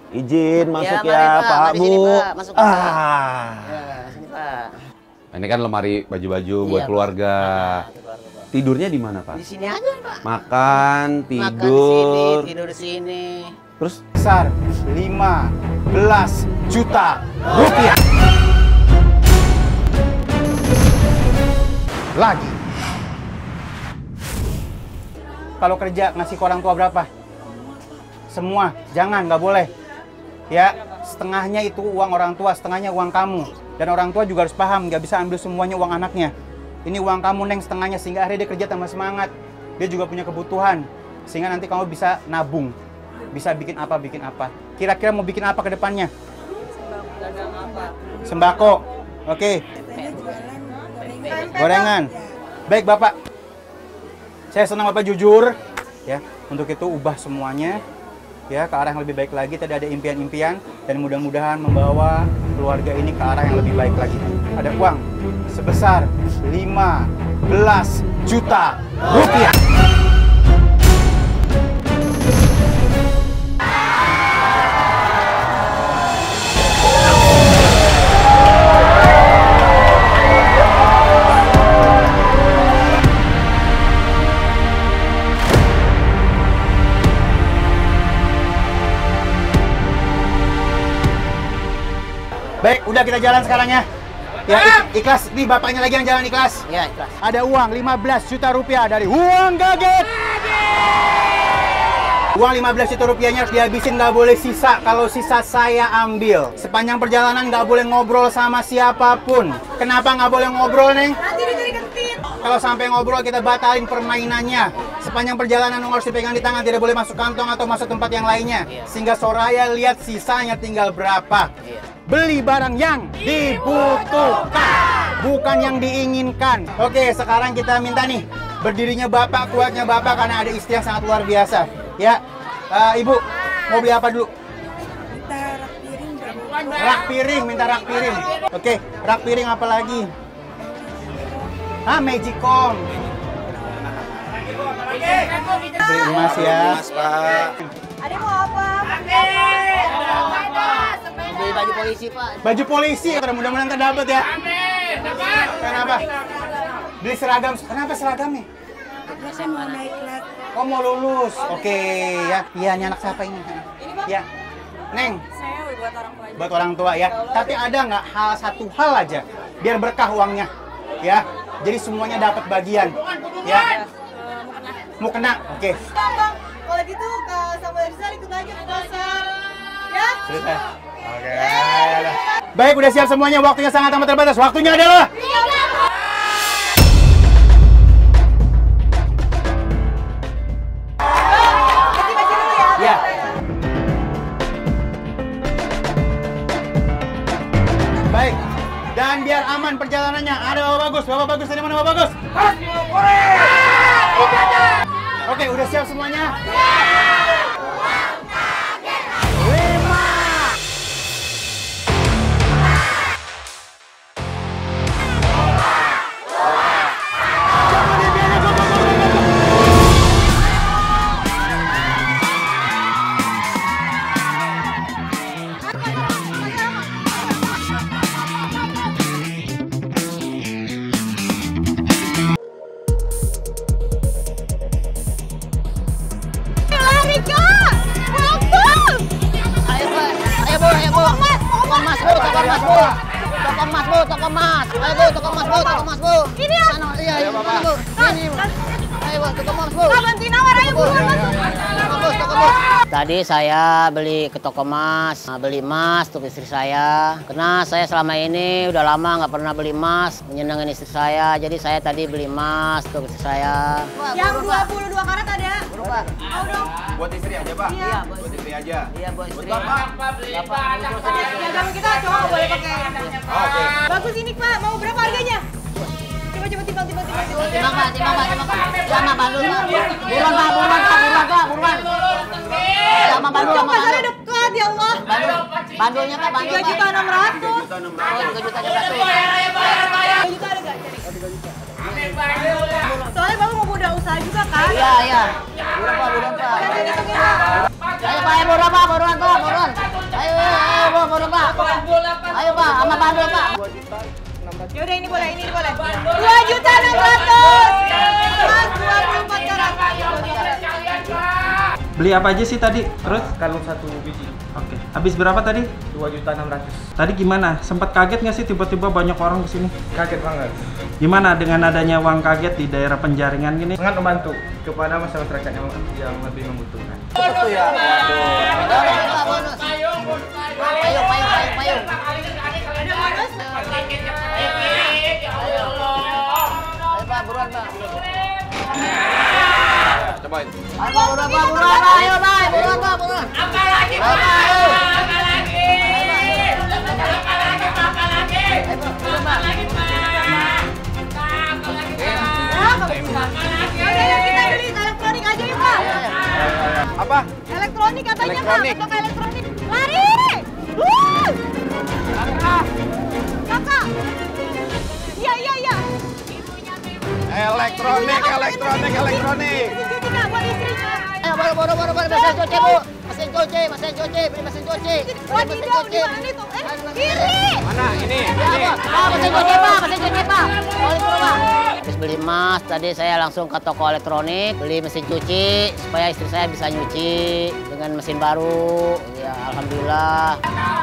Izin masuk mari, ya, Pak, mari Bu. sini, Pak. Masuk, Pak. Ya, Sini, Pak. Ini kan lemari baju-baju buat keluarga. Keluarga, Pak. Tidurnya di mana, Pak? Di sini aja, Pak. Makan, Makan di sini, tidur. tidur di sini. Terus Besar 15 juta rupiah. Lagi. Kalau kerja ngasih ke orang tua berapa? Semua, jangan, nggak boleh. Ya, setengahnya itu uang orang tua, setengahnya uang kamu. Dan orang tua juga harus paham, nggak bisa ambil semuanya uang anaknya. Ini uang kamu, Neng, setengahnya, sehingga akhirnya dia kerja tambah semangat. Dia juga punya kebutuhan, sehingga nanti kamu bisa nabung. Bisa bikin apa. Kira-kira mau bikin apa ke depannya? Sembako. Oke. Gorengan. Baik, Bapak. Saya senang Bapak jujur. Ya, untuk itu ubah semuanya. Ya, ke arah yang lebih baik lagi. Tadi ada impian-impian. Dan mudah-mudahan membawa keluarga ini ke arah yang lebih baik lagi. Ada uang sebesar 15 juta rupiah. Baik, udah kita jalan sekarang ya. Ya, ikhlas. Nih bapaknya lagi yang jalan ikhlas. Ya, ikhlas. Ada uang 15 juta rupiah dari Uang Gaget. Uang 15 juta rupiahnya harus dihabisin, nggak boleh sisa. Kalau sisa saya ambil. Sepanjang perjalanan nggak boleh ngobrol sama siapapun. Kenapa nggak boleh ngobrol, Neng? Nanti dicari kentit. Kalau sampai ngobrol kita batalin permainannya. Sepanjang perjalanan harus dipegang di tangan, tidak boleh masuk kantong atau masuk tempat yang lainnya. Sehingga Soraya lihat sisanya tinggal berapa. Beli barang yang dibutuhkan, bukan yang diinginkan. Oke, sekarang kita minta nih berdirinya Bapak, kuatnya Bapak karena ada istri yang sangat luar biasa. Ya, Ibu mau beli apa dulu? Rak piring, minta rak piring. Oke, rak piring apa lagi? Magicom. Beli emas ya. Mas, Pak. Ada mau apa? Beli baju polisi, Pak. Baju polisi, mudah-mudahan ntar dapat ya. Kenapa? Beli seragam. Kenapa seragamnya? Saya mau naik kelas. Oh, mau lulus. Oke, ya. Iya, ini anak siapa ini? Ya. Neng, Saya buat orang tua. buat orang tua ya. Tapi ada nggak satu hal aja biar berkah uangnya, ya. Jadi semuanya dapat bagian, ya. Mau kena, oke. Bang, kalau gitu sama Rizal ikut aja ke pasar. Ya? Selesai. Oke. Baik, udah siap semuanya. Waktunya sangat amat terbatas. Waktunya adalah Baca dulu ya. ya. Baik. Dan biar aman perjalanannya, ada Bapak Bagus. Bapak Bagus dari mana, Bapak Bagus? Oke, udah siap semuanya? Lari, Kak! Bagus! Ayo, Bu. Toko emas, Bu. Toko emas, Bu. Toko emas, Bu. Toko emas. Ayo, Bu. Toko emas, Bu. Toko emas, Bu. Ini ya? Mana? Iya, mana, Bu? Ini. Ayo, Bu. Toko emas, Bu. Kak, bantuin awar, ayo buruan masuk. Toko emas. Tadi saya beli ke toko emas, beli emas untuk istri saya. Karena saya selama ini udah lama nggak pernah beli emas, menyenangkan istri saya. Jadi saya tadi beli emas untuk istri saya. Yang 22 karat ada. Berubah. Mau dong. Buat istri aja, Pak. Iya. Buat istri aja. Iya, buat istri. Piagam kita cowok nggak boleh pakai. Oke. Bagus ini, Pak. Mau berapa harganya? Coba timbang. Timbang, Pak. Sama bandul, Pak. Buruan. Sama bandul, Untung pasarnya dekat, ya Allah. Bandulnya, Pak. Bandul, 3.600.000. 3 juta ada 3 juta ada nggak? Soalnya Bapak mau modal usaha juga kan? Iya. Buruan, Pak. Ayo, Pak. Buruan, Pak. ambil Pak. Ya udah ini boleh, ini boleh. 2.600.000. Emas 24 karat. Beli apa aja sih tadi? Terus? Kalung 1 biji. Oke. Habis berapa tadi? 2.600.000. Tadi gimana? Sempat kaget nggak sih tiba-tiba banyak orang kesini? Kaget banget. Gimana dengan adanya uang kaget di daerah penjaringan gini? Sangat membantu kepada masyarakat yang lebih membutuhkan. Betul ya. Payung. Ayo Pak, buruan Pak. Cobain. Ayo buruan Pak, ayo Pak, buruan. Apa lagi? Kita beli elektronik aja ya Pak. Apa? Elektronik katanya Pak, Elektronik. untuk elektronik. Lari! Kakak. Iya. Elektronik. Cuci Kak, buat istrinya. Ayo baru mesin cuci Bu. Mesin cuci, beli mesin cuci. Wadidaw, gimana itu? Kiri! Mana? Ini. Mesin cuci Pak. Boleh suruh Pak. Habis beli emas, tadi saya langsung ke toko elektronik, beli mesin cuci supaya istri saya bisa nyuci dengan mesin baru. Ya alhamdulillah.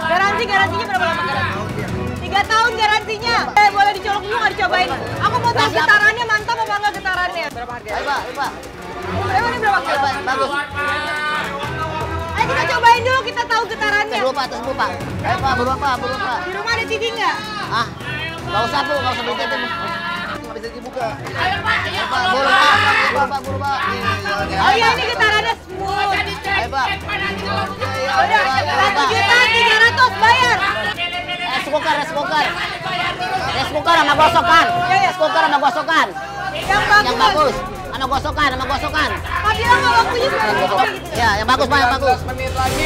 Garansinya berapa lama garansi? 3 tahun garansinya. Boleh dicolok dulu nggak dicobain? Aku mau tahu getarannya mantap apa enggak getarannya? Berapa harga? Ayo Pak. Emang ini berapa kilo? Bagus. Ayo kita cobain dulu, kita tahu getarannya. Tes dulu Pak. Ayo Pak, buruan Pak. Di rumah ada TV nggak? Ah, nggak usah Bu, nggak usah beli TV Bu. Nggak bisa dibuka. Ayo Pak, buru Pak. Oh iya, ini getarannya smooth. Ayo Pak. Udah, 1.300.000 bayar. Rice cooker sama gosokan. Yang bagus. Sama gosokan. Pak bilang nggak waktunya sekarang. Ya, yang bagus Pak, yang bagus. 15 menit lagi.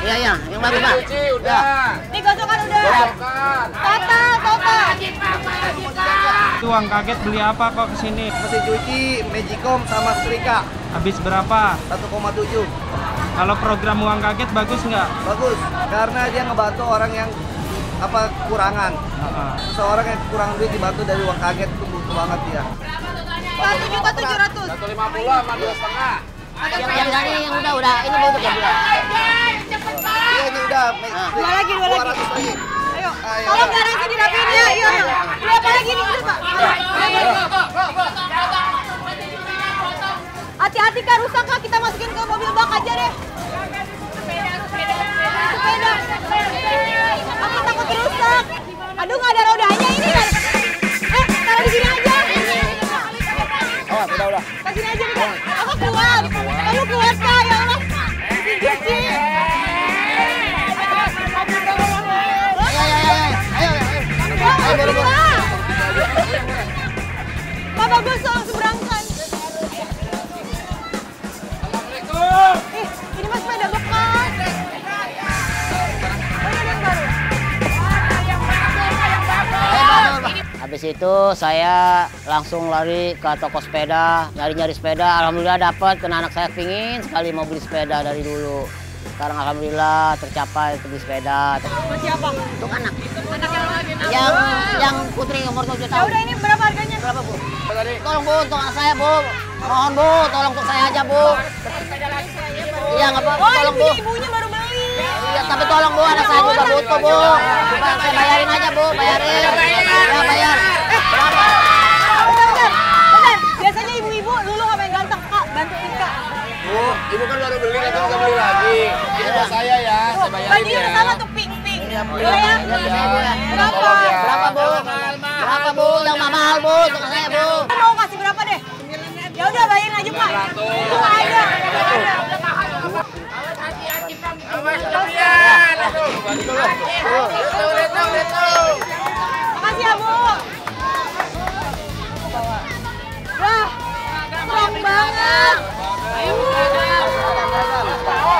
Iya, yang bagus Pak. Cuci udah. Ini gosokan udah. Gosokan. Total. Itu uang kaget beli apa kok kesini? Mesin cuci, Magicom sama setrika. Habis berapa? 1,7. Kalau program uang kaget bagus nggak? Bagus, karena dia ngebantu orang yang kekurangan. Seorang yang kurang duit dibantu dari uang kaget itu butuh banget dia. 1.700.000. 150 sama 2,5. Yang tadi yang udah, ini baru ya bulan. Iya ini udah. Dua lagi. 200 lagi. Ayo. Tolong garansi dirapiin ya. Ayo. Berapa lagi nih Pak? Hati-hati Kak, rusak Kak. Kita masukin ke mobil bak aja deh. Sepeda. Aku takut rusak. Aduh, nggak ada rodanya ini. Taruh di sini aja. Oh, udah. Kasih aja nih Kak. Aku kuat. Kamu kuat Kak, ya Allah. Cuci. Ayo, buru. Pak bagus langsung berangkat. Ini mas sepeda bekas. Habis itu saya langsung lari ke toko sepeda, nyari sepeda. Alhamdulillah dapat, karena anak saya pingin sekali mau beli sepeda dari dulu. Sekarang alhamdulillah tercapai untuk beli sepeda. Mas siapa? Untuk anak. Anak yang lagi Yang putri umur 7 Ya tahun. udah, ini berapa harganya? Berapa Bu? Tolong Bu, untuk anak saya Bu. Mohon Bu, tolong untuk saya aja Bu. Iya nggak apa-apa, Oh, tolong Bu. ibunya baru beli. Iya, tapi tolong Bu, anak saya juga butuh Bu. Coba saya bayarin aja Bu, bayarin. Ya bayar. Bentar. Biasanya ibu-ibu dulu nggak main ganteng. Kak, bantuin Kak. Bu, ibu kan baru beli, kan nggak beli lagi. Ini buat saya ya, saya bayarin Bajunya ya. sama tuh pink-pink. Iya Bu. Boleh ya? Berapa? Berapa Bu? Berapa Bu? Yang mahal Bu, untuk saya Bu. Mau kasih berapa deh? Ya udah bayarin aja Pak. Itu nggak ada. Makasih ya Bu. Wah, strong banget.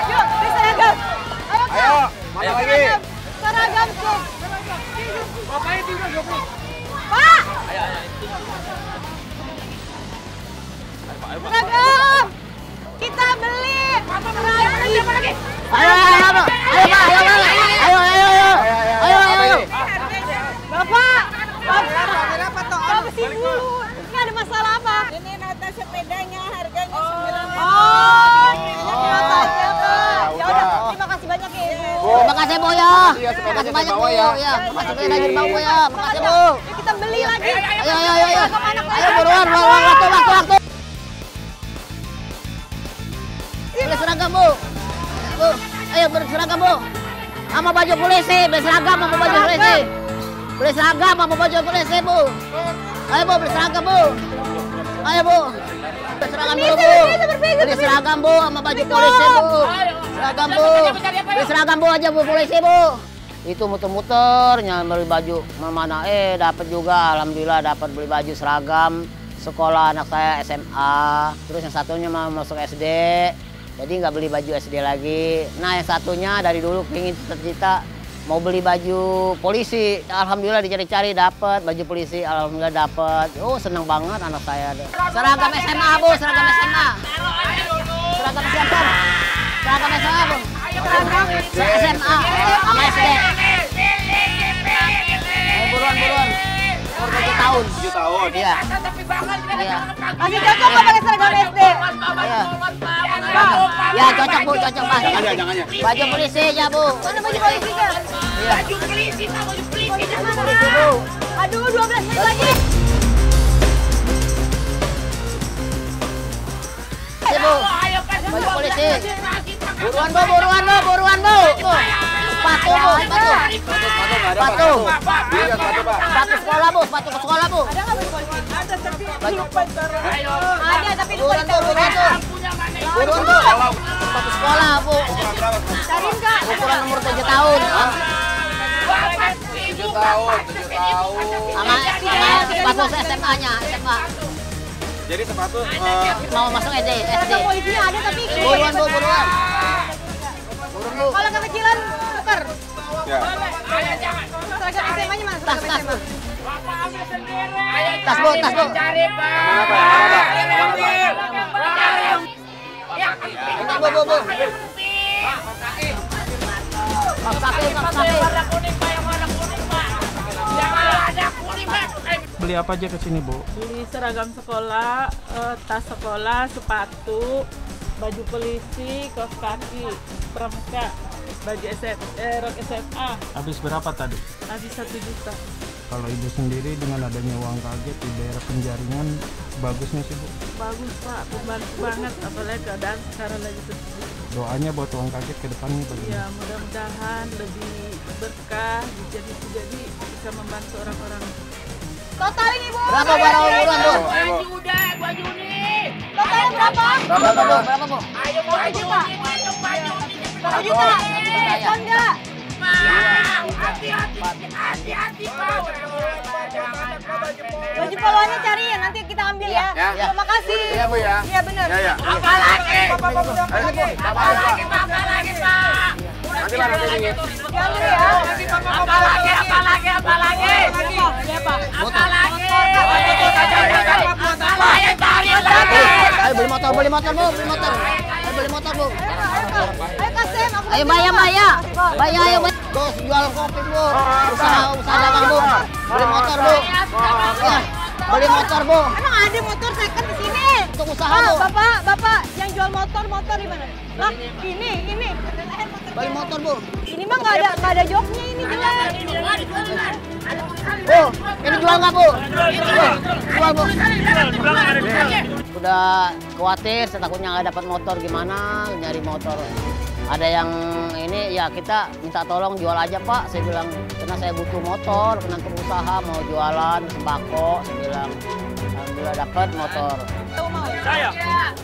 Yuk, ini seragam. Ayo, mana lagi? Seragam tuh. Pak. Seragam. Kita beli seragam. Bapak, Bapak sini dulu. Ini ada masalah apa? Ini nota sepedanya harganya 9.000. Oh, ini notanya Kak. Ya udah, terima kasih banyak ya Ibu. Terima kasih Bu ya. Terima kasih banyak Bu ya. Terima kasih banyak dari Bang Bu ya. Terima kasih Bu. Yuk kita beli lagi. Ayo. Ayo buruan, waktu. Beli seragam Bu. Bu, ayo beli seragam Bu. Sama baju polisi, beli seragam sama baju polisi. Beli seragam sama baju polisi Bu. Ayo Bu, beli seragam Bu. Ayo Bu. Beli seragam dulu Bu. Beli seragam Bu sama baju polisi Bu. Seragam Bu. Beli seragam Bu aja Bu polisi Bu. Itu muter-muter beli baju mana dapat juga, alhamdulillah dapat beli baju seragam sekolah anak saya SMA. Terus yang satunya mau masuk SD, jadi nggak beli baju SD lagi. Nah yang satunya dari dulu pengen cita-cita mau beli baju polisi, alhamdulillah dicari-cari dapat baju polisi, alhamdulillah dapat. Oh seneng banget anak saya. Seragam SMA Bu, seragam SMA. Seragam siapa? Seragam SMA Bu. SMA sama SD. Buruan. Umur 7 tahun. 7 tahun? Iya. Iya. Masih cocok nggak pakai seragam SD? Iya. Ya cocok Bu, cocok Pak. Baju polisi aja Bu. Mana baju polisinya? Iya. Baju polisi, Pak, baju polisi. Polisi Bu. Aduh, 12 menit lagi. Polisi Bu. Baju polisi. Buruan Bu. Sepatu Bu, sepatu. Sepatu sekolah Bu, sepatu ke sekolah Bu. Ada nggak baju polisi? Ada, tapi lupa taruh. Ada, tapi lupa Buruan Bu. Buruan Bu. Sepatu sekolah Bu. Cariin Kak. Ukuran umur 7 tahun. 7 tahun. Sama sepatu SMA-nya, SMA. Jadi sepatu Mau masuk SD. Seragam polisinya ada, tapi Buruan Bu. kalau kekecilan tuker. ya. Seragam SMA-nya mana? Tas Seragam Bu. SMA. Tas Bu. Ini Bu. Kaos kaki. Beli apa aja ke sini, Bu? Beli seragam sekolah, tas sekolah, sepatu, baju polisi, kaos kaki, pramuka, baju rok SMA. Habis berapa tadi? Habis 1 juta. Kalau Ibu sendiri dengan adanya uang kaget di daerah penjaringan, bagusnya sih Bu. Bagus Pak, membantu banget, apalagi keadaan sekarang lagi seperti ini. Doanya buat uang kaget ke depannya bagaimana? Ya mudah-mudahan lebih berkah, jadi bisa membantu orang-orang. Totalin Ibu. Berapa buruan Bu? Baju nih. Totalnya berapa? Berapa Bu? Ayo baju nih, baju. 1 juta. Bisa enggak? Hati-hati Pak. Baju polonya cariin, nanti kita ambil ya. Terima kasih. Iya Bu ya. Iya benar. Apa lagi? Apa lagi Pak? Nanti lah nanti dingin. Diambil ya. Apa lagi? Iya Pak. Ayo beli motor Bu. Ayo beli motor Bu. Ayo kasih, aku Ayo bayar. Ayo Bos, jual kopi Bu. Usaha dagang Bu. Beli motor Bu. Ya, beli motor Bu. Emang ada motor second di sini? Untuk usaha Bu. Bapak yang jual motor di mana? Lah, ini. Beli motor Bu. Ini mah nggak ada joknya ini jelas. Bu, ini jual nggak Bu? Jual Bu. Udah khawatir, saya takutnya nggak dapat motor, gimana nyari motor. Ada yang ini ya kita minta tolong jual aja Pak, saya bilang karena saya butuh motor, karena untuk usaha mau jualan sembako, saya bilang alhamdulillah dapat motor. Saya.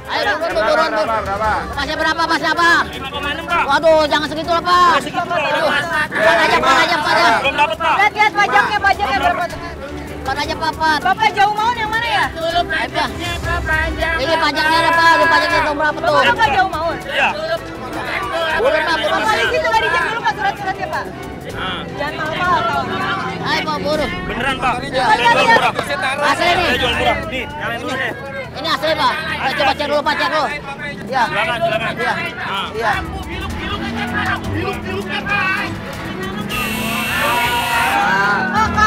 Ayo turun Bu. Berapa? Pasnya berapa? 5,6 Pak. Waduh, jangan segitu lah Pak. Pan aja. Belum dapat Pak. Lihat pajaknya berapa? Pan aja Pak. Bapak jauh mau yang mana ya? Apa? Ini pajaknya ada Pak, lu pajaknya tahun berapa tuh? Bapak jauh mau. Iya. Buruan Pak. Bapak di situ nggak dicek dulu Pak surat-suratnya Pak. Jangan mahal-mahal tahunnya. Ayo Pak, buru. Beneran Pak. Iya. Saya jual murah. Asli nih. Saya jual murah. Nih, nyalain dulu deh. Ini asli Pak. Coba cek dulu Pak, cek dulu. Iya. Silakan. Iya. Iya.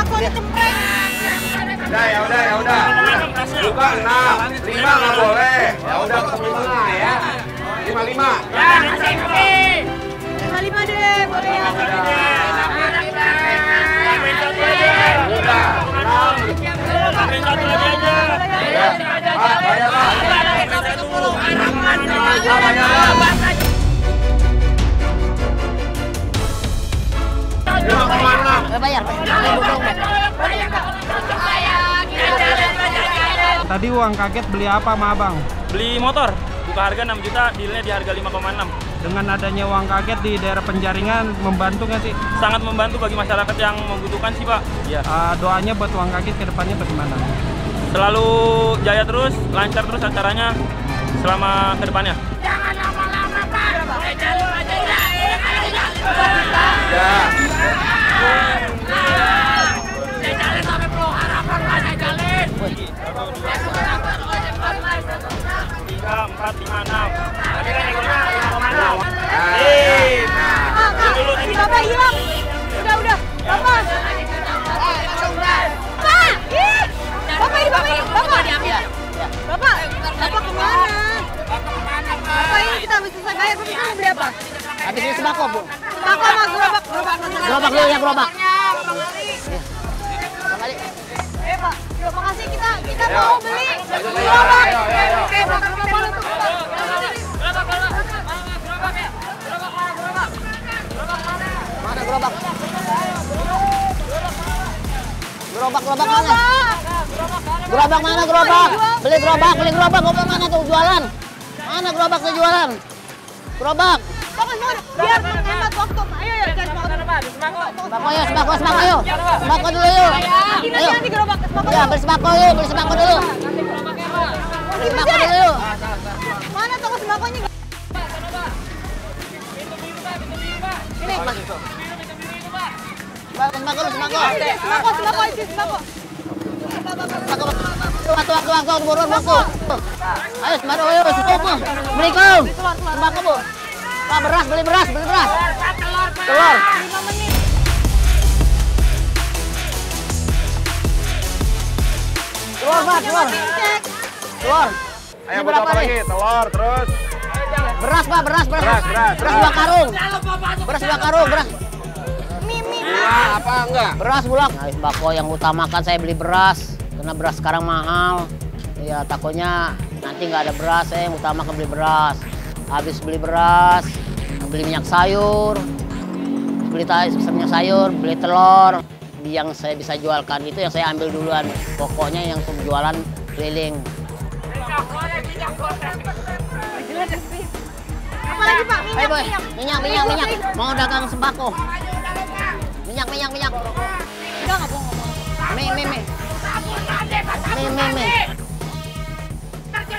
Aku dicempreng. Ya udah. Buka 6, 5 nggak boleh. Ya udah ketemu 5 ya. 5. Lima deh, boleh ya. Bayar. Tadi uang kaget beli apa sama abang? Beli motor, buka harga 6 juta, dealnya di harga 5,6. Dengan adanya uang kaget di daerah penjaringan membantu nggak sih? Sangat membantu bagi masyarakat yang membutuhkan sih Pak. Iya. Doanya buat uang kaget ke depannya bagaimana? Selalu jaya terus, lancar terus acaranya selama ke depannya. Ya. Bapak hilang. Udah. Bapak. Pak, ih. Bapak ini. Bapak kemana? Bapak ini kita habis selesai bayar, tapi kamu beli apa? Habis ini sembako, Bu. Sembako sama gerobak. Gerobak dulu ya, gerobak. Pak, terima kasih kita mau beli gerobak. Oke, Bapak boleh tuh. Mana gerobak? Gerobak mana? Gerobak mana gerobak? Beli gerobak gerobak mana tuh jualan? Mana gerobak tuh jualan? Gerobak. Biar menghemat waktu. Ayo cari Sembako yuk. Sembako dulu yuk. Ayo. Nanti gerobak sembako. Ya, beli sembako yuk, beli sembako dulu. Beli sembako dulu yuk. Mana toko sembakonya? Ini. Sembako dulu, sembako. Sembako isi sembako. Waktu, buruan waktu. Ayo, sembako yuk, sembako. Beli kau. Sembako, Bu. Pak, beli beras. Telur. 5 menit. Telur, Pak, telur. Ayo buka apa lagi? Telur terus. Beras, Pak, beras. Beras. Beras 2 karung. Beras. Apa enggak? Beras bulak. Nah, sembako yang utamakan saya beli beras. Karena beras sekarang mahal. Ya, takutnya nanti nggak ada beras, saya yang utamakan beli beras. Habis beli beras, beli minyak sayur, minyak sayur, beli telur. Yang saya bisa jualkan itu yang saya ambil duluan. Pokoknya yang untuk jualan keliling. Apalagi Pak, Minyak. Mau dagang sembako. Minyak. Enggak bohong. Mie.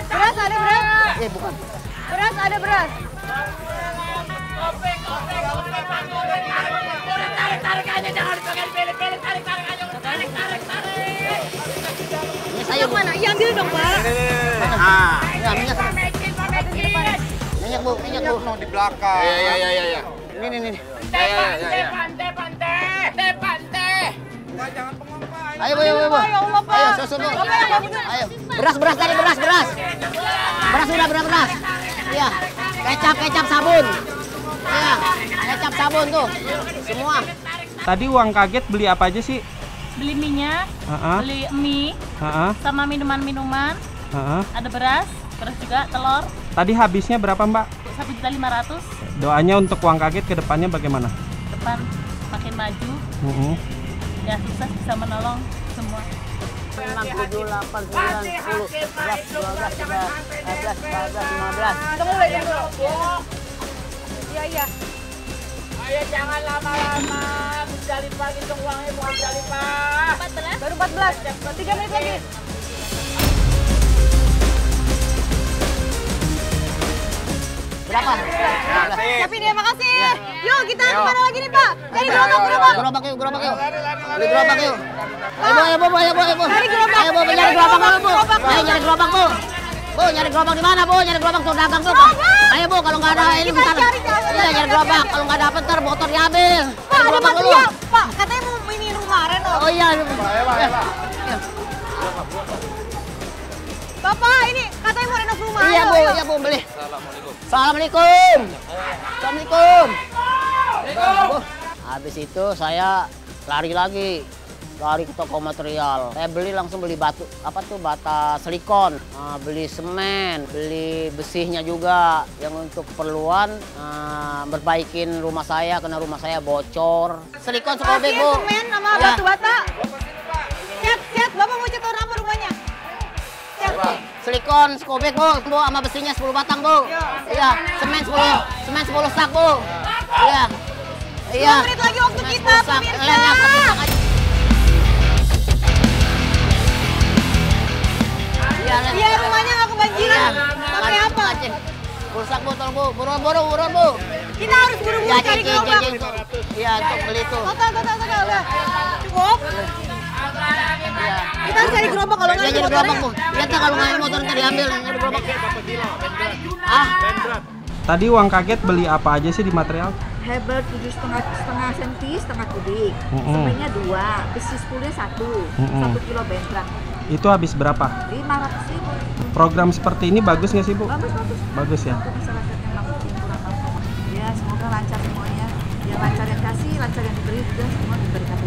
Beras ada beras. Bukan. Beras ada beras. Ini sayur Mana? Iya ambil dong Pak. Ya, minyak. Minyak bu. Di belakang. Iya. Ini. Ya. Ayo, Bu. Ya Allah Pak. Ayo, susu Bu. Ayo. Beras tadi, beras. Beras udah, beras. Iya. Kecap sabun. Iya. Kecap sabun tuh. Semua. Tadi uang kaget beli apa aja sih? Beli minyak, beli mie, sama minuman. Ada beras juga, telur. Tadi habisnya berapa, Mbak? 1.500.000. Doanya untuk uang kaget ke depannya bagaimana? Depan makin maju. Ya, sukses bisa menolong semua. 6, 7, 8, 9, 10, 11, 12, 13, 14, 15. Tunggu dulu. Iya. Ayo jangan lama-lama, bisa lipat hitung uangnya, bukan bisa lipat. 14? Baru 14, 3 menit lagi. Berapa? Tapi dia makasih. Yuk kita kemana lagi nih Pak? Cari gerobak. Gerobak yuk. Beli gerobak yuk. Ayo Bu. Cari gerobak. Ayo Bu, nyari gerobak Bu. Ayo nyari gerobak Bu. Bu, nyari gerobak di mana Bu? Nyari gerobak tuh dagang tuh. Ayo Bu, kalau nggak ada ini Kita bentar. cari, Iya, cari gerobak. Kalau nggak dapet ntar motor diambil. Pak, ada material. Pak, katanya mau ini rumah Reno. Oh iya. Bapak, ini katanya mau renov rumah. Iya Ayo, Bu, ayo. iya Bu, beli. Assalamualaikum. Assalamualaikum. Habis itu saya lari lagi. Lari ke toko material. Saya langsung beli batu, bata silikon, beli semen, beli besinya juga yang untuk keperluan berbaikin rumah saya karena rumah saya bocor. Silikon sekobek Bu. Semen sama Ya. batu bata. Cet, Bapak mau cat orang apa rumahnya? Cet. Silikon sekobek Bu, sama besinya 10 batang Bu. Iya, semen 10 sak Bu. Iya. 10 menit lagi waktu kita, pemirsa. Iya, rumahnya nggak kebanjiran. Pakai apa? Rusak Bu, tolong Bu. Buruan Bu. Kita harus buru-buru cari gerobak. Iya, untuk beli itu. Total, udah. Cukup? Iya. Kita harus cari gerobak kalau nggak Jadi ada gerobak Bu. motornya. Lihat nggak kalau nggak ada motor ntar diambil. Jadi gerobak. Tadi uang kaget beli apa aja sih di material? Hebel 7,5 cm, setengah kubik. Semennya 2, besi 10-nya 1 kilo bentrak. Itu habis berapa? 500.000. Program seperti ini bagus nggak sih Bu? Bagus. Bagus ya. Untuk masyarakat yang mampu yang kurang mampu. Ya, semoga lancar semuanya. Yang lancar yang kasih, lancar yang diberi juga semua diberikan.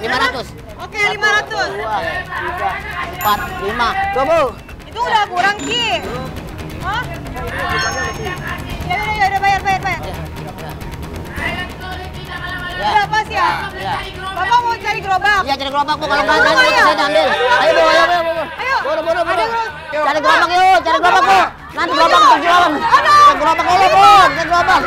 500. Oke, 500. 2, 3, 4, 5. Tuh Bu. Itu udah kurang, Ki. Hah? Ya udah bayar. Ya. Berapa sih ya? Ya. Bapak mau cari gerobak? Iya, cari gerobak Bu. Kalau nggak ada motor saya diambil. Ayo Bu. Ayo. Buru. Ada Cari gerobak yuk, cari gerobak Bu. Nanti gerobak terjualan. Cari gerobak dulu Bu. Cari gerobak.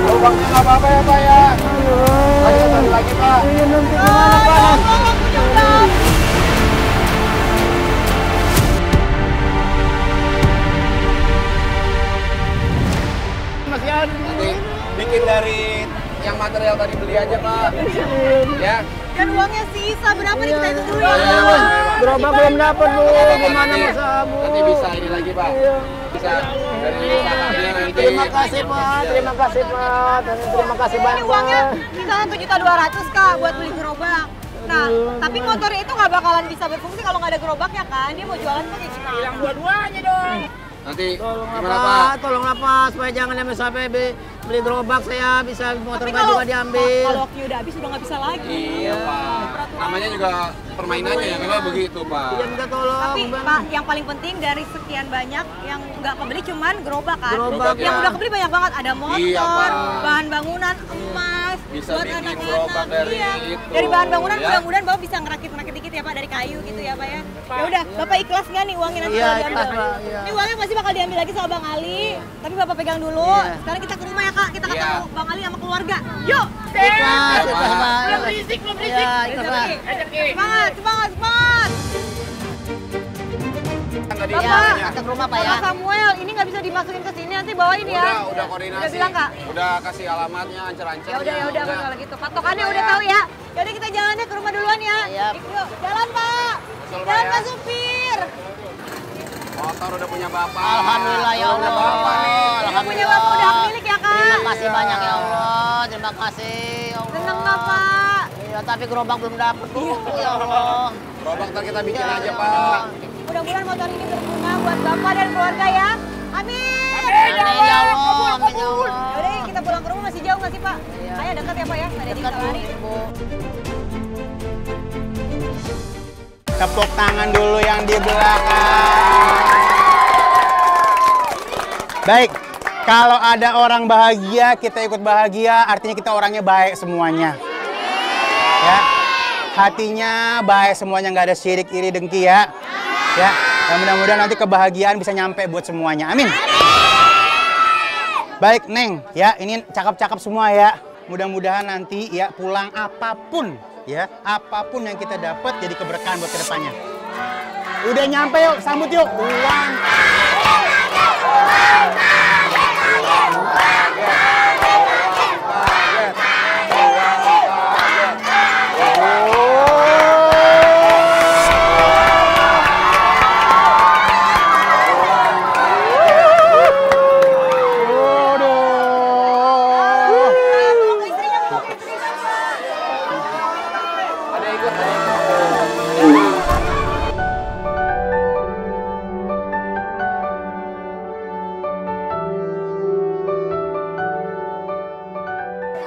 Lubangnya nggak apa-apa ya Pak ya. Lagi Pak. Nanti bikin dari yang material tadi beli aja Pak. Ya. Dan uangnya sisa berapa nih kita hitung dulu ya? Gerobak belum dapat Bu. Gimana masa Bu? Nanti bisa ini lagi Pak. Bisa dari usahanya nanti. Terima kasih Pak. Terima kasih Ini banyak. uangnya misalnya 7.200.000 Kak buat beli gerobak. Nah, tapi motornya itu nggak bakalan bisa berfungsi kalau nggak ada gerobaknya kan? Dia mau jualan pakai kita. Hilang dua-duanya dong. Nanti gimana Tolonglah Pak? Pak, tolonglah Pak, supaya jangan sampai beli gerobak saya bisa motor Tapi saya juga diambil. kalau waktunya udah habis udah nggak bisa lagi. Iya Pak. Namanya juga permainannya ya, memang begitu Pak. Iya minta tolong. Tapi Pak, yang paling penting dari sekian banyak yang nggak kebeli cuman gerobak kan? Gerobak, yang ya. udah kebeli banyak banget. Ada motor, Iya, Pak. bahan bangunan, emas, Bisa buat bikin anak-anak. gerobak dari itu. Dari bahan bangunan Ya. mudah-mudahan Bapak bisa ngerakit dikit ya Pak dari kayu gitu ya Pak ya. Ya udah, Bapak ikhlas nggak nih uangnya nanti Iya, kalau diambil? ikhlas, Pak, iya. Ini uangnya pasti bakal diambil lagi sama Bang Ali. Tapi Bapak pegang dulu. Iya. Sekarang kita ke rumah ya Kak. Kita Iya. ketemu Bang Ali sama keluarga. Yuk. Ikhlas Pak. Belum berisik. Iya, ikhlas Pak. Semangat. Tadi Bapak, namanya. Kita ke rumah Pak ya. Bapak Samuel, ini nggak bisa dimasukin ke sini, nanti bawain ya. Udah koordinasi. Udah bilang Kak? Udah kasih alamatnya, ancer-ancer. Ya udah kalau gitu. Patokannya udah tahu ya. Ya udah kita jalannya ke rumah duluan ya. Iya. Yuk, jalan Pak. Betul, Pak, Jalan ya. Pak Supir. Motor udah punya bapak. Alhamdulillah ya Udah Allah. bapak nih. Udah punya Bapak, udah hak milik ya Kak. Terima kasih banyak ya Allah. Terima kasih ya Allah. Seneng nggak Pak? Iya, tapi gerobak belum dapat Bu. Ya Allah. Gerobak ntar kita bikin Ya, aja ya Pak. Allah. Mudah-mudahan motor ini berguna buat Bapak dan keluarga ya. Amin. Amin ya Allah. Amin ya Allah. Yaudah kita pulang ke rumah, masih jauh nggak sih Pak? Iya. Saya dekat ya Pak ya, nggak ada Dekat bisa lari. Bu. Tepuk tangan dulu yang di belakang. Baik, kalau ada orang bahagia, kita ikut bahagia, artinya kita orangnya baik semuanya. Ya, hatinya baik semuanya, nggak ada syirik, iri, dengki ya. Ya, dan mudah-mudahan nanti kebahagiaan bisa nyampe buat semuanya. Amin. Baik, Neng, ya ini cakep-cakep semua ya. Mudah-mudahan nanti ya pulang apapun ya, apapun yang kita dapat jadi keberkahan buat kedepannya. Udah nyampe yuk, sambut yuk. Uang.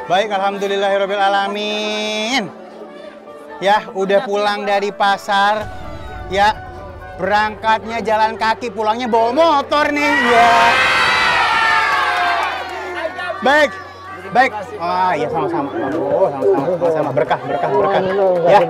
Baik, alhamdulillahirobbilalamin. Ya, udah pulang dari pasar. Ya, berangkatnya jalan kaki, pulangnya bawa motor nih. Ya. Baik, baik. Ah, iya sama-sama. Oh, sama-sama. Berkah. Ya,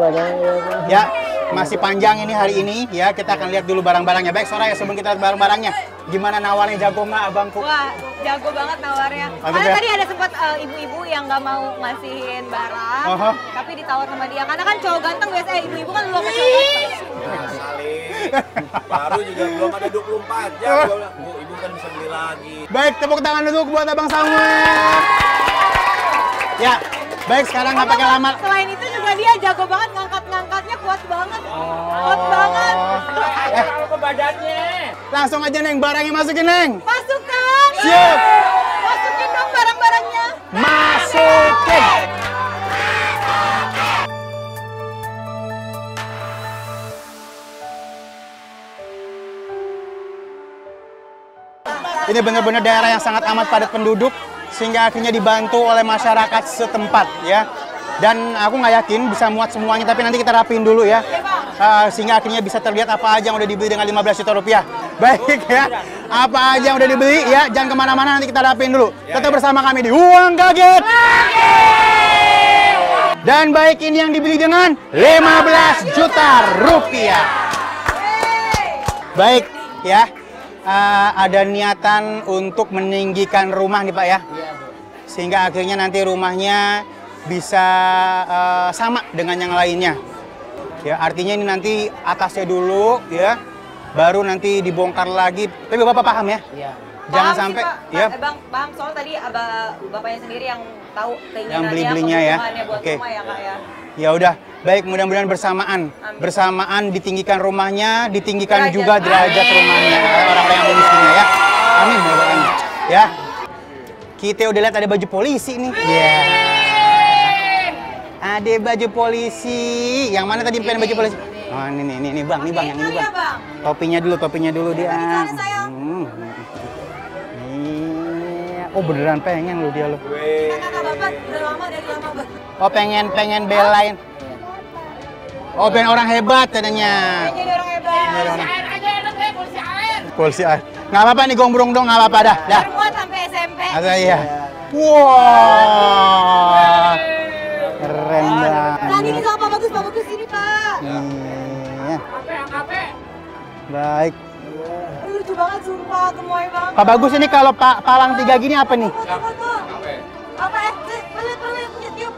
ya. Masih panjang ini hari ini. Ya, kita akan lihat dulu barang-barangnya. Baik, Soraya, sebelum kita lihat barang-barangnya, gimana nawarnya, jago nggak abangku? Wah, jago banget nawarnya. Soalnya tadi ada sempat ibu-ibu yang nggak mau ngasihin barang, tapi ditawar sama dia. Karena kan cowok ganteng biasanya ibu-ibu kan belum cowok ganteng. Baru juga belum ada 24 jam. Bu, ibu kan bisa beli lagi. Baik, tepuk tangan dulu buat Abang Samuel. Ya, baik, sekarang nggak pakai lama. Selain itu juga dia jago banget ngangkatnya kuat banget. Kuat banget. Ke badannya. Langsung aja Neng, barangnya masukin Neng. Masukkan. Siap. Masukin dong barang-barangnya. Masukin. Ini benar-benar daerah yang sangat amat padat penduduk, sehingga akhirnya dibantu oleh masyarakat setempat ya. Dan aku nggak yakin bisa muat semuanya, tapi nanti kita rapiin dulu ya. Sehingga akhirnya bisa terlihat apa aja yang udah dibeli dengan 15 juta rupiah. Baik ya, apa aja yang udah dibeli ya, jangan kemana-mana, nanti kita rapiin dulu. Tetap bersama kami di Uang Kaget. Dan baik, ini yang dibeli dengan 15 juta rupiah. Baik ya, ada niatan untuk meninggikan rumah nih Pak ya. Sehingga akhirnya nanti rumahnya bisa sama dengan yang lainnya. Ya, artinya ini nanti atasnya dulu ya, baru nanti dibongkar lagi. Tapi Bapak paham ya? Iya. Jangan Paham sampai sih, ya. Bang, paham soal tadi bapaknya sendiri yang tahu keinginannya, Yang beli-belinya ya. buat Oke. rumah ya Kak ya. Ya udah, baik, mudah-mudahan bersamaan ditinggikan rumahnya, ditinggikan juga derajat rumahnya orang-orang yang miskinnya ya. Amin, mudah-mudahan. Ya. Kita udah lihat ada baju polisi nih. Ya. Ada baju polisi. Yang mana tadi pengen baju polisi? Oh, ini Bang, yang ini Bang. Topinya dulu dia. Oh, beneran pengen lo dia lo. Oh, pengen belain. Oh, pengen orang hebat katanya. Jadi orang hebat. Polisi air. Nggak apa-apa nih, gombrong dong, nggak apa-apa dah. Muat sampai SMP. Ada iya. Wah. Keren banget. Tadi ini sama Pak Bagus ini Pak. Iya. Baik. Lucu banget sumpah, gemoy banget. Pak Bagus, ini kalau palang 3 gini apa nih? Apa pelit, tiup.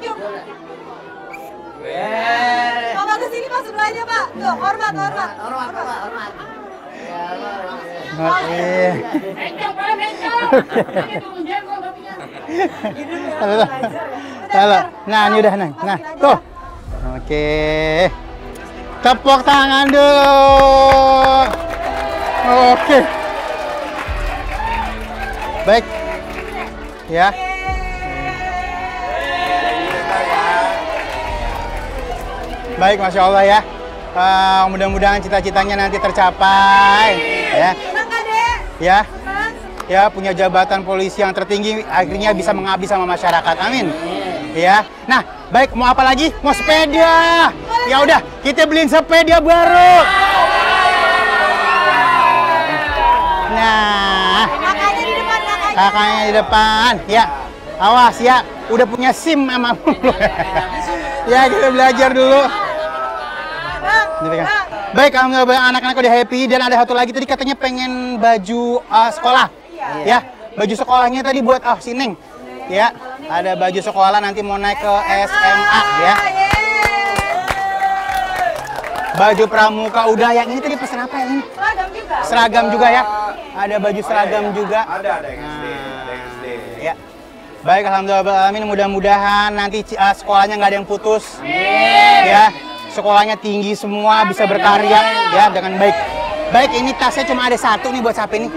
Pak Bagus ini masuk dulu aja Pak. Tuh, hormat. Halo. Nah, ini udah Neng. Nah, tuh. Oke. Tepuk tangan dulu. Oke. Baik. Ya. Baik, Masya Allah ya. Mudah-mudahan cita-citanya nanti tercapai. Ya. Ya. Ya, punya jabatan polisi yang tertinggi, akhirnya bisa mengabdi sama masyarakat. Amin. Ya. Nah, baik, mau apa lagi? Mau sepeda. Ya udah, kita beliin sepeda baru. Nah, kakaknya di depan. Ya, awas ya. Udah punya SIM emang. Ya, kita belajar dulu. Baik, alhamdulillah anak-anak udah happy. Dan ada satu lagi tadi katanya pengen baju sekolah. Ya, baju sekolahnya tadi buat si Neng. Ya, ada baju sekolah nanti mau naik ke SMA ya. Baju pramuka udah. Yang ini tadi pesan apa yang ini? Seragam juga ya. Ada baju seragam juga. Ada SD. Ya. Baik, alhamdulillah, amin. Mudah-mudahan nanti sekolahnya nggak ada yang putus. Ya, sekolahnya tinggi semua, bisa berkarya ya dengan baik. Baik, ini tasnya cuma ada satu nih buat siapa ini?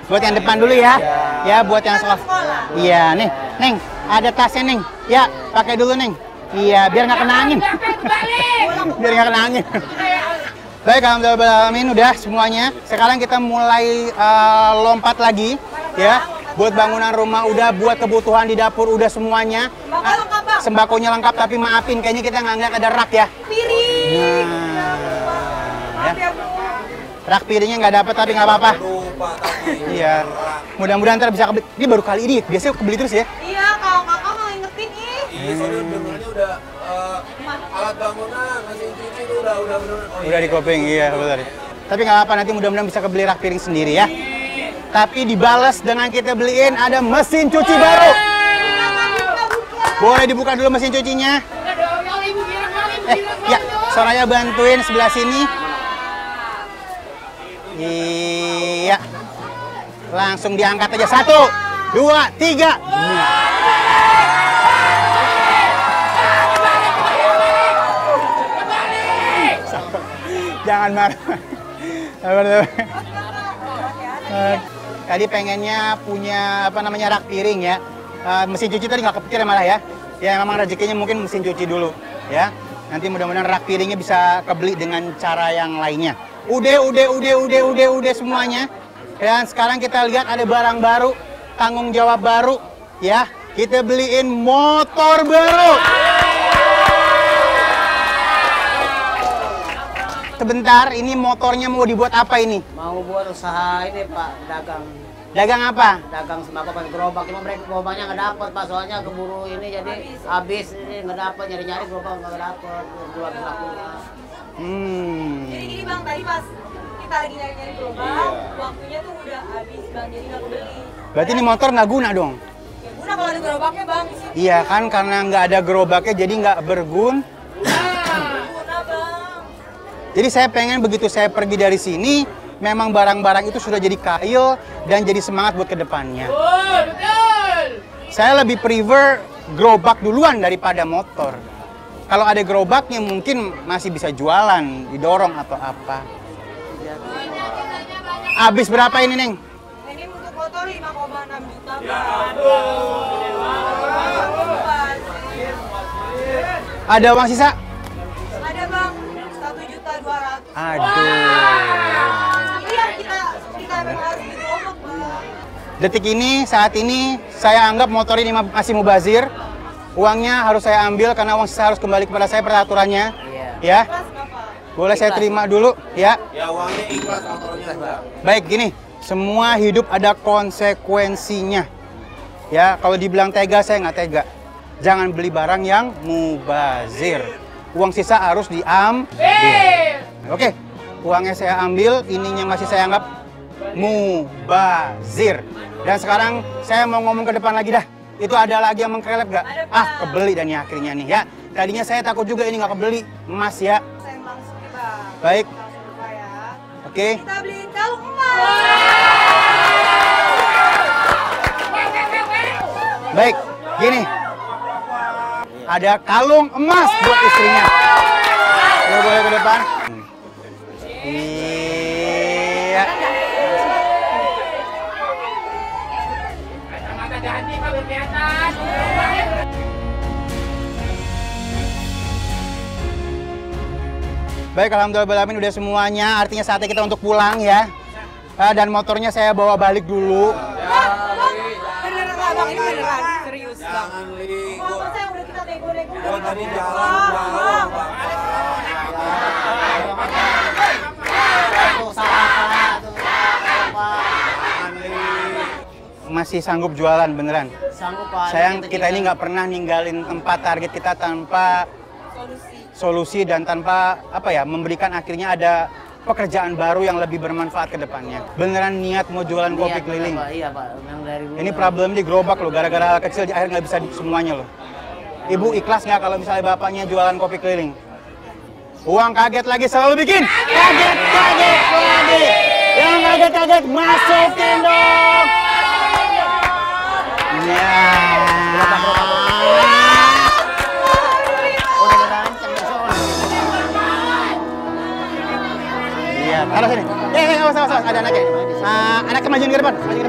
Buat yang depan dulu ya. Ya, buat yang sekolah. Iya, nih, Neng, ada tasnya Neng. Ya, pakai dulu Neng. Iya, biar nggak kena angin. Biar nggak kena angin. Baik, alhamdulillah udah semuanya. Sekarang kita mulai lompat lagi, ya. Buat bangunan rumah udah, buat kebutuhan di dapur udah semuanya. Sembakonya lengkap, tapi maafin, kayaknya kita nggak ngeliat ada rak ya. Piring. Ya. Rak piringnya nggak dapet, tapi nggak apa-apa. Iya. Mudah-mudahan ntar bisa kebeli. Ini baru kali ini, biasanya kebeli terus ya. Iya, kalau kakak nggak ingetin ih. Iya, soalnya dengernya udah alat bangunan, mesin cuci itu udah bener. Udah di coping, iya betul. Tapi nggak apa, nanti mudah-mudahan bisa kebeli rak piring sendiri ya. Tapi dibalas dengan kita beliin ada mesin cuci baru. Boleh dibuka dulu mesin cucinya. Ya, Soraya bantuin sebelah sini. Iya. Langsung diangkat aja. 1, 2, 3. Jangan marah. Tadi pengennya punya rak piring ya. Mesin cuci tadi nggak kepikir malah ya. Ya memang rezekinya mungkin mesin cuci dulu ya. Nanti mudah-mudahan rak piringnya bisa kebeli dengan cara yang lainnya. Udah semuanya. Dan sekarang kita lihat ada barang baru, tanggung jawab baru ya. Kita beliin motor baru. Sebentar, ini motornya mau dibuat apa ini? Mau buat usaha ini Pak, dagang. Dagang apa? Dagang sembako pakai gerobak, cuma mereka gerobaknya nggak dapet Pak, soalnya keburu ini jadi habis, ini nggak dapet, nyari-nyari gerobak nggak dapet, bulan lakunya. Jadi gini Bang, tadi pas kita lagi nyari-nyari gerobak, waktunya tuh udah habis Bang, jadi nggak kebeli. Berarti ini motor nggak guna dong? Ya guna kalau ada gerobaknya Bang. Iya kan, karena nggak ada gerobaknya jadi nggak berguna. Jadi saya pengen begitu saya pergi dari sini, memang barang-barang itu sudah jadi kail dan jadi semangat buat kedepannya. Betul. Saya lebih prefer gerobak duluan daripada motor. Kalau ada gerobaknya mungkin masih bisa jualan, didorong atau apa. Habis berapa ini, Neng? Ini untuk motor 5,6 juta. Ya Ada uang sisa? Ada Bang, 1.200.000. Aduh. Ini yang kita memang harus beli gerobak Bang. Detik ini, saat ini, saya anggap motor ini masih mubazir. Uangnya harus saya ambil karena uang sisa harus kembali kepada saya peraturannya. Ya. Boleh saya terima dulu, ya. Ya uangnya ikhlas, motornya enggak. Baik, gini. Semua hidup ada konsekuensinya. Ya, kalau dibilang tega, saya nggak tega. Jangan beli barang yang mubazir. Uang sisa harus diambil. Oke, uangnya saya ambil, ininya masih saya anggap mubazir. Dan sekarang saya mau ngomong ke depan lagi dah. Itu ada lagi yang mengkelep gak? Ah, kebeli dan ya akhirnya nih ya. Tadinya saya takut juga ini nggak kebeli, emas ya. Saya langsung nih Bang. Baik. Ya. Oke. Kita beliin kalung emas. Baik, gini. Ada kalung emas buat istrinya. Boleh ke depan. Iya. Baik, alhamdulillah udah semuanya. Artinya saatnya kita untuk pulang ya. Dan motornya saya bawa balik dulu. Beneran nggak Bang, ini beneran serius Bang. Jangan Li. Motor saya udah kita nego-nego. Gua tadi jalan. Masih sanggup jualan beneran? Sanggup Pak. Sayang kita ini nggak pernah ninggalin tempat target kita tanpa solusi dan tanpa memberikan akhirnya ada pekerjaan baru yang lebih bermanfaat ke depannya. Beneran niat mau jualan kopi keliling? Iya Pak, yang dari dulu. Ini problem di gerobak loh, gara-gara hal kecil di akhir nggak bisa semuanya loh. Ibu ikhlas nggak kalau misalnya bapaknya jualan kopi keliling? Uang kaget lagi selalu bikin kaget lagi. Yang kaget masukin dong. Ya. Iya, taruh sini. Awas, ada anaknya. Anaknya majuin ke depan, Majuin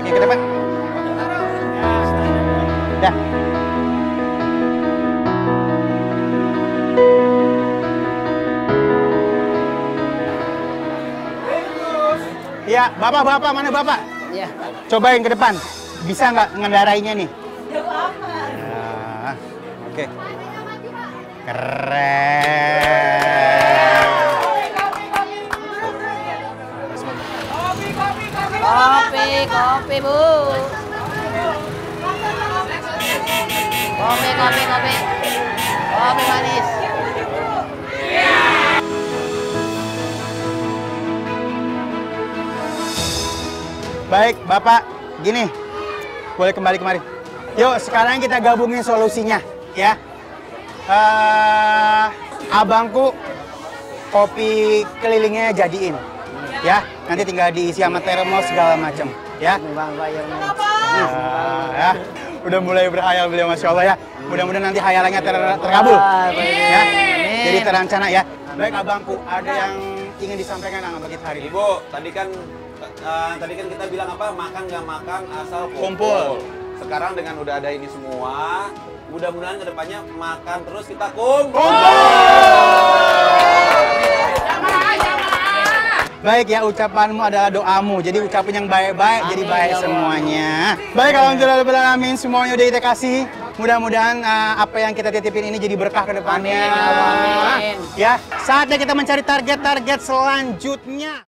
ke depan. Dah. Ya, bapak-bapak, mana bapak? Iya. Cobain ke depan. Bisa nggak ngendarainya nih? Nah, oke. Keren. Kopi, Bu. Kopi. Kopi manis. Baik, Bapak, gini, boleh kembali kemari. Yuk, sekarang kita gabungin solusinya, ya. Abangku kopi kelilingnya jadiin, ya. Nanti tinggal diisi sama termos segala macam, ya. Ya. Udah mulai berhayal beliau, Masya Allah ya. Mudah-mudahan nanti hayalannya terkabul, ya. Jadi terancana ya. Baik, Abangku, ada yang ingin disampaikan nggak bagi hari ini? Ibu, tadi kan kita bilang apa, makan nggak makan asal Kumpul. Sekarang dengan udah ada ini semua, mudah-mudahan kedepannya makan terus kita kumpul. Baik ya, ucapanmu adalah doamu. Jadi ucapin yang baik-baik, jadi baik semuanya. Baik, alhamdulillah alamin, semuanya udah kita kasih. Mudah-mudahan apa yang kita titipin ini jadi berkah ke depannya. Amin. Ya, saatnya kita mencari target-target selanjutnya.